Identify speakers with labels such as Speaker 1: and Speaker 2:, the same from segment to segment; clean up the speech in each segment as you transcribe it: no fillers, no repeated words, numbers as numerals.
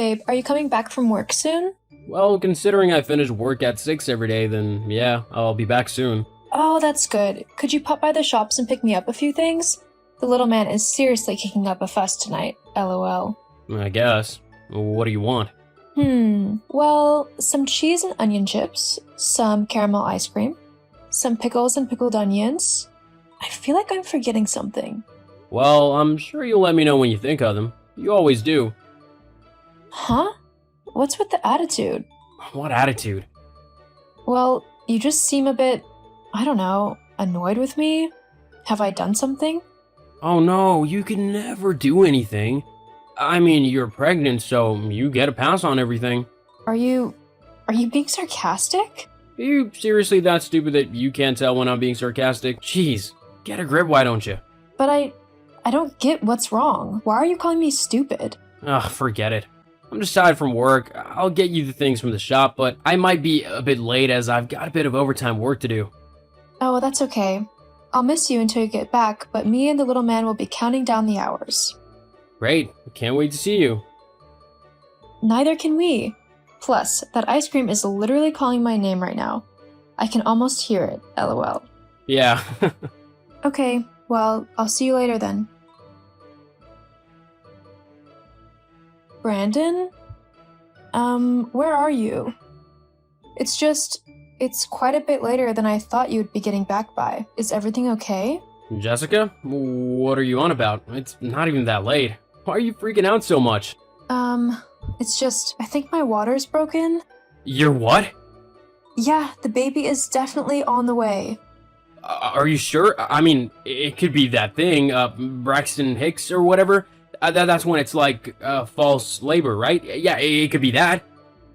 Speaker 1: Babe, are you coming back from work soon?
Speaker 2: Well, considering I finish work at 6 every day, then yeah, I'll be back soon.
Speaker 1: Oh, that's good. Could you pop by the shops and pick me up a few things? The little man is seriously kicking up a fuss tonight, lol.
Speaker 2: I guess. What do you want?
Speaker 1: Well, some cheese and onion chips, some caramel ice cream, some pickles and pickled onions. I feel like I'm forgetting something.
Speaker 2: Well, I'm sure you'll let me know when you think of them. You always do.
Speaker 1: Huh? What's with the attitude?
Speaker 2: What attitude?
Speaker 1: Well, you just seem a bit, I don't know, annoyed with me? Have I done something?
Speaker 2: Oh no, you can never do anything. I mean, you're pregnant, so you get a pass on everything.
Speaker 1: Are you being sarcastic?
Speaker 2: Are you seriously that stupid that you can't tell when I'm being sarcastic? Jeez, get a grip, why don't you?
Speaker 1: But I don't get what's wrong. Why are you calling me stupid?
Speaker 2: Ugh, forget it. I'm just tired from work. I'll get you the things from the shop, but I might be a bit late as I've got a bit of overtime work to do.
Speaker 1: Oh, well, that's okay. I'll miss you until you get back, but me and the little man will be counting down the hours.
Speaker 2: Great, can't wait to see you.
Speaker 1: Neither can we. Plus, that ice cream is literally calling my name right now. I can almost hear it, lol.
Speaker 2: Yeah.
Speaker 1: Okay, well, I'll see you later then. Brandon? Where are you? It's quite a bit later than I thought you would be getting back by. Is everything okay?
Speaker 2: Jessica? What are you on about? It's not even that late. Why are you freaking out so much?
Speaker 1: It's just, I think my water's broken.
Speaker 2: Your what?
Speaker 1: Yeah, the baby is definitely on the way.
Speaker 2: Are you sure? I mean, it could be that thing, Braxton Hicks or whatever. That's when it's like, false labor, right? Yeah, it could be that.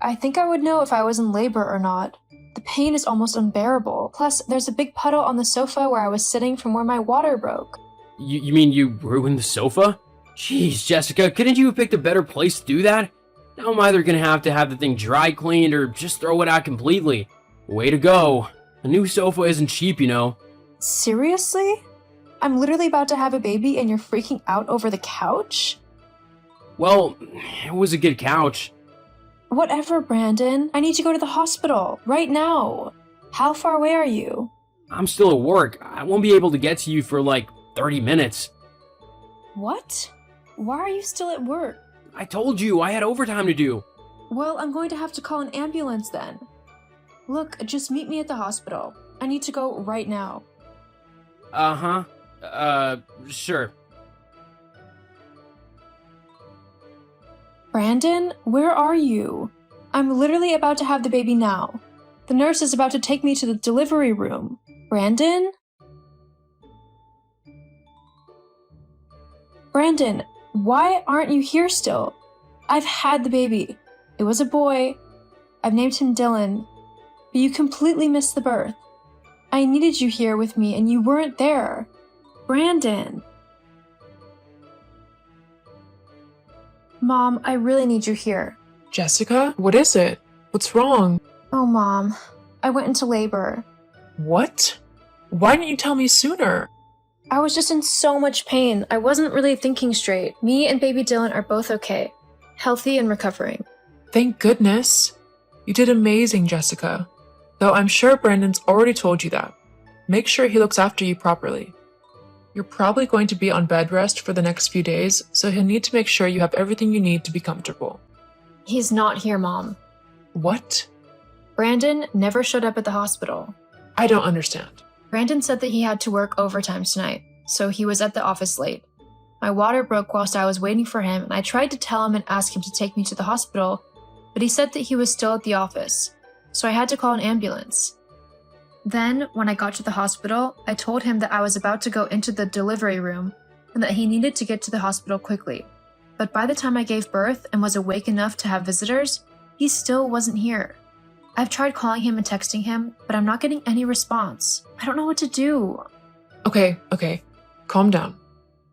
Speaker 1: I think I would know if I was in labor or not. The pain is almost unbearable. Plus, there's a big puddle on the sofa where I was sitting from where my water broke.
Speaker 2: You mean you ruined the sofa? Jeez, Jessica, couldn't you have picked a better place to do that? Now I'm either gonna have to have the thing dry cleaned or just throw it out completely. Way to go. A new sofa isn't cheap, you know.
Speaker 1: Seriously? I'm literally about to have a baby and you're freaking out over the couch?
Speaker 2: Well, it was a good couch.
Speaker 1: Whatever, Brandon. I need to go to the hospital right now. How far away are you?
Speaker 2: I'm still at work. I won't be able to get to you for like 30 minutes.
Speaker 1: What? Why are you still at work?
Speaker 2: I told you, I had overtime to do.
Speaker 1: Well, I'm going to have to call an ambulance then. Look, just meet me at the hospital. I need to go right now.
Speaker 2: Sure.
Speaker 1: Brandon, where are you? I'm literally about to have the baby now. The nurse is about to take me to the delivery room. Brandon? Brandon, why aren't you here still? I've had the baby. It was a boy. I've named him Dylan. But you completely missed the birth. I needed you here with me and you weren't there. Brandon. Mom, I really need you here.
Speaker 3: Jessica, what is it? What's wrong?
Speaker 1: Oh, Mom. I went into labor.
Speaker 3: What? Why didn't you tell me sooner?
Speaker 1: I was just in so much pain. I wasn't really thinking straight. Me and baby Dylan are both okay. Healthy and recovering.
Speaker 3: Thank goodness. You did amazing, Jessica. Though I'm sure Brandon's already told you that. Make sure he looks after you properly. You're probably going to be on bed rest for the next few days, so he'll need to make sure you have everything you need to be comfortable.
Speaker 1: He's not here, Mom.
Speaker 3: What?
Speaker 1: Brandon never showed up at the hospital.
Speaker 3: I don't understand.
Speaker 1: Brandon said that he had to work overtime tonight, so he was at the office late. My water broke whilst I was waiting for him, and I tried to tell him and ask him to take me to the hospital, but he said that he was still at the office, so I had to call an ambulance. Then, when I got to the hospital, I told him that I was about to go into the delivery room and that he needed to get to the hospital quickly. But by the time I gave birth and was awake enough to have visitors, he still wasn't here. I've tried calling him and texting him, but I'm not getting any response. I don't know what to do.
Speaker 3: Okay. Calm down.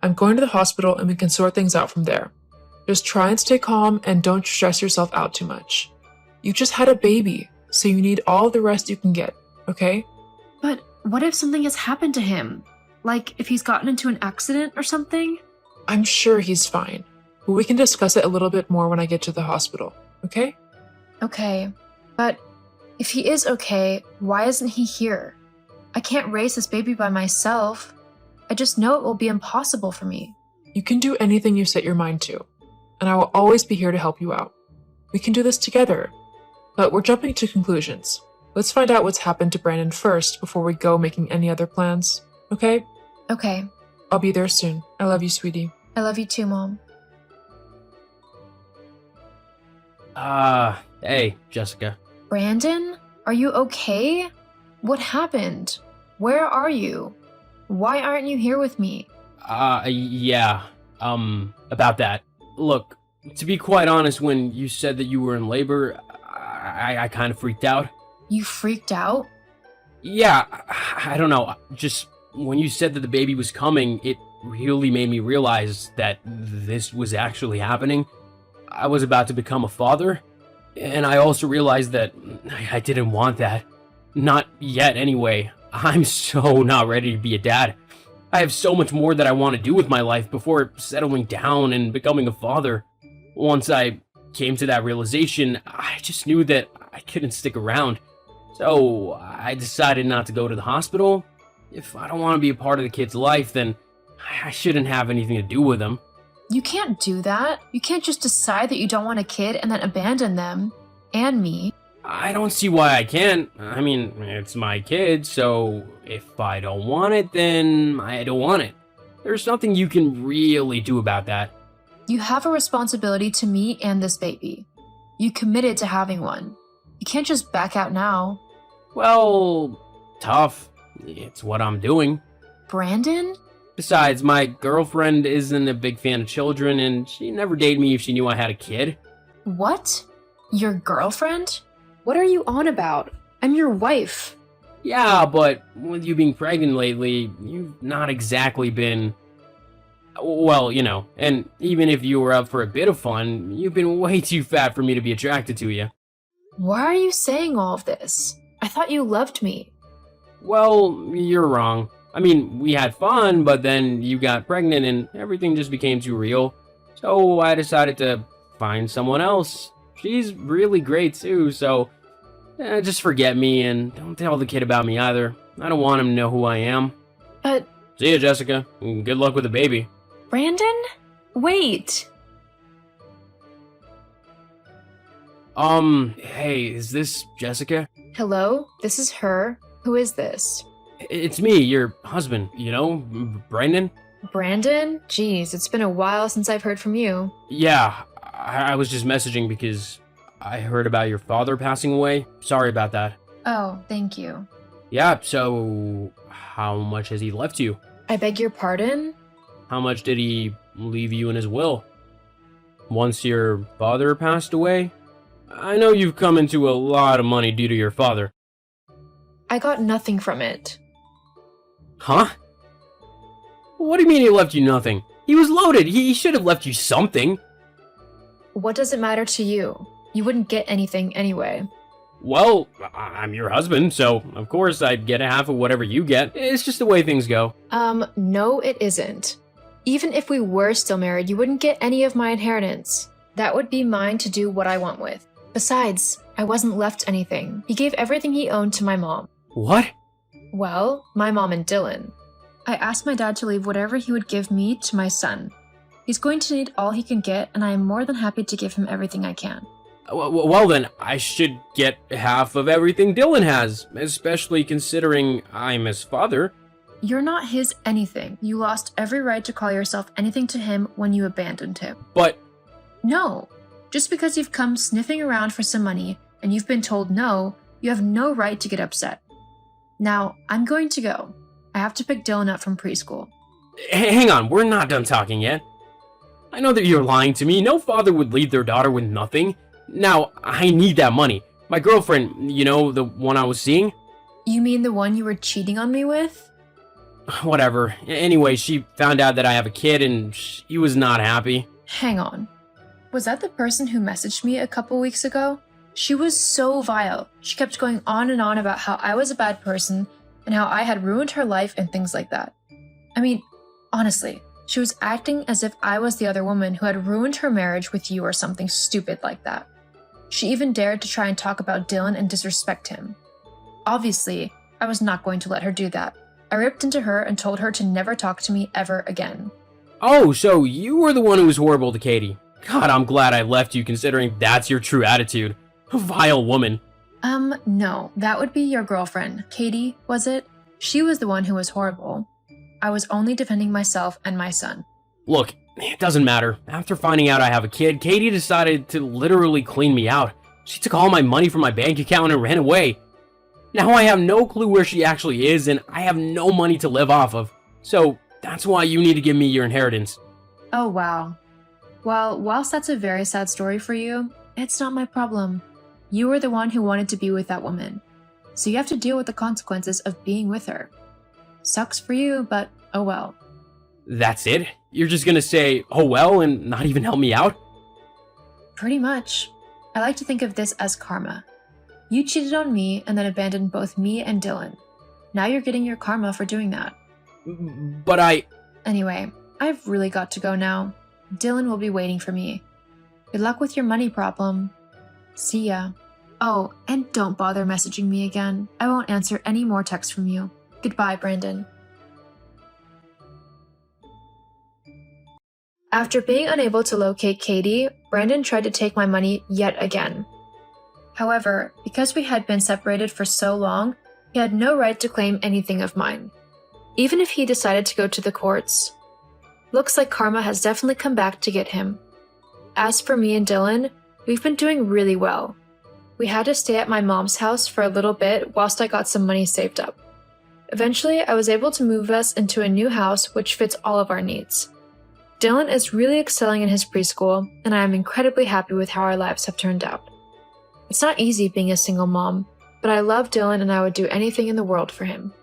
Speaker 3: I'm going to the hospital and we can sort things out from there. Just try and stay calm and don't stress yourself out too much. You just had a baby, so you need all the rest you can get, okay?
Speaker 1: But what if something has happened to him? Like if he's gotten into an accident or something?
Speaker 3: I'm sure he's fine. but we can discuss it a little bit more when I get to the hospital, okay?
Speaker 1: Okay, but if he is okay, why isn't he here? I can't raise this baby by myself. I just know it will be impossible for me.
Speaker 3: You can do anything you set your mind to, and I will always be here to help you out. We can do this together, but we're jumping to conclusions. Let's find out what's happened to Brandon first before we go making any other plans, okay?
Speaker 1: Okay,
Speaker 3: I'll be there soon. I love you, sweetie.
Speaker 1: I love you too, Mom.
Speaker 2: Hey, Jessica.
Speaker 1: Brandon, are you okay? What happened? Where are you? Why aren't you here with me?
Speaker 2: Yeah, about that. Look, to be quite honest, when you said that you were in labor, I kind of freaked out.
Speaker 1: You freaked out?
Speaker 2: Yeah, I don't know, just when you said that the baby was coming, it really made me realize that this was actually happening. I was about to become a father, and I also realized that I didn't want that. Not yet, anyway. I'm so not ready to be a dad. I have so much more that I want to do with my life before settling down and becoming a father. Once I came to that realization, I just knew that I couldn't stick around. So I decided not to go to the hospital. If I don't want to be a part of the kid's life, then I shouldn't have anything to do with him.
Speaker 1: You can't do that. You can't just decide that you don't want a kid and then abandon them. And me.
Speaker 2: I don't see why I can't. I mean, it's my kid, so if I don't want it, then I don't want it. There's nothing you can really do about that.
Speaker 1: You have a responsibility to me and this baby. You committed to having one. You can't just back out now.
Speaker 2: Well, tough. It's what I'm doing.
Speaker 1: Brandon?
Speaker 2: Besides, my girlfriend isn't a big fan of children, and she never dated me if she knew I had a kid.
Speaker 1: What? Your girlfriend? What are you on about? I'm your wife.
Speaker 2: Yeah, but with you being pregnant lately, you've not exactly been... Well, you know, and even if you were up for a bit of fun, you've been way too fat for me to be attracted to you.
Speaker 1: Why are you saying all of this? I thought you loved me.
Speaker 2: Well, you're wrong. I mean, we had fun, but then you got pregnant and everything just became too real. So I decided to find someone else. She's really great too, so just forget me and don't tell the kid about me either. I don't want him to know who I am.
Speaker 1: But...
Speaker 2: See ya, Jessica. Good luck with the baby.
Speaker 1: Brandon? Wait.
Speaker 2: Hey, is this Jessica?
Speaker 1: Hello? This is her. Who is this?
Speaker 2: It's me, your husband, you know, Brandon?
Speaker 1: Brandon? Jeez, it's been a while since I've heard from you.
Speaker 2: Yeah, I was just messaging because I heard about your father passing away. Sorry about that.
Speaker 1: Oh, thank you.
Speaker 2: Yeah, so how much has he left you?
Speaker 1: I beg your pardon?
Speaker 2: How much did he leave you in his will? Once your father passed away? I know you've come into a lot of money due to your father.
Speaker 1: I got nothing from it.
Speaker 2: Huh? What do you mean he left you nothing? He was loaded. He should have left you something.
Speaker 1: What does it matter to you? You wouldn't get anything anyway.
Speaker 2: Well, I'm your husband, so of course I'd get half of whatever you get. It's just the way things go.
Speaker 1: No it isn't. Even if we were still married, you wouldn't get any of my inheritance. That would be mine to do what I want with. Besides, I wasn't left anything. He gave everything he owned to my mom.
Speaker 2: What?
Speaker 1: Well, my mom and Dylan. I asked my dad to leave whatever he would give me to my son. He's going to need all he can get, and I am more than happy to give him everything I can.
Speaker 2: Well then, I should get half of everything Dylan has, especially considering I'm his father.
Speaker 1: You're not his anything. You lost every right to call yourself anything to him when you abandoned him.
Speaker 2: But...
Speaker 1: No. Just because you've come sniffing around for some money and you've been told no, you have no right to get upset. Now, I'm going to go. I have to pick Dylan up from preschool.
Speaker 2: Hang on, we're not done talking yet. I know that you're lying to me. No father would leave their daughter with nothing. Now, I need that money. My girlfriend, you know, the one I was seeing?
Speaker 1: You mean the one you were cheating on me with?
Speaker 2: Whatever. Anyway, she found out that I have a kid and she was not happy.
Speaker 1: Hang on. Was that the person who messaged me a couple weeks ago? She was so vile. She kept going on and on about how I was a bad person and how I had ruined her life and things like that. I mean, honestly, She was acting as if I was the other woman who had ruined her marriage with you or something stupid like that. She even dared to try and talk about Dylan and disrespect him. Obviously, I was not going to let her do that. I ripped into her and told her to never talk to me ever again.
Speaker 2: Oh, so you were the one who was horrible to Katie. God, I'm glad I left you considering that's your true attitude. A vile woman.
Speaker 1: No, that would be your girlfriend. Katie, was it? She was the one who was horrible. I was only defending myself and my son.
Speaker 2: Look, it doesn't matter. After finding out I have a kid, Katie decided to literally clean me out. She took all my money from my bank account and ran away. Now I have no clue where she actually is, and I have no money to live off of. So that's why you need to give me your inheritance.
Speaker 1: Oh, wow. Well, whilst that's a very sad story for you, it's not my problem. You were the one who wanted to be with that woman. So you have to deal with the consequences of being with her. Sucks for you, but oh well.
Speaker 2: That's it? You're just gonna say, oh well, and not even help me out?
Speaker 1: Pretty much. I like to think of this as karma. You cheated on me and then abandoned both me and Dylan. Now you're getting your karma for doing that.
Speaker 2: But
Speaker 1: Anyway, I've really got to go now. Dylan will be waiting for me. Good luck with your money problem. See ya. Oh, and don't bother messaging me again. I won't answer any more texts from you. Goodbye, Brandon. After being unable to locate Katie, Brandon tried to take my money yet again. However, because we had been separated for so long, he had no right to claim anything of mine, even if he decided to go to the courts. Looks like karma has definitely come back to get him. As for me and Dylan, we've been doing really well. We had to stay at my mom's house for a little bit whilst I got some money saved up. Eventually, I was able to move us into a new house which fits all of our needs. Dylan is really excelling in his preschool, and I am incredibly happy with how our lives have turned out. It's not easy being a single mom, but I love Dylan and I would do anything in the world for him.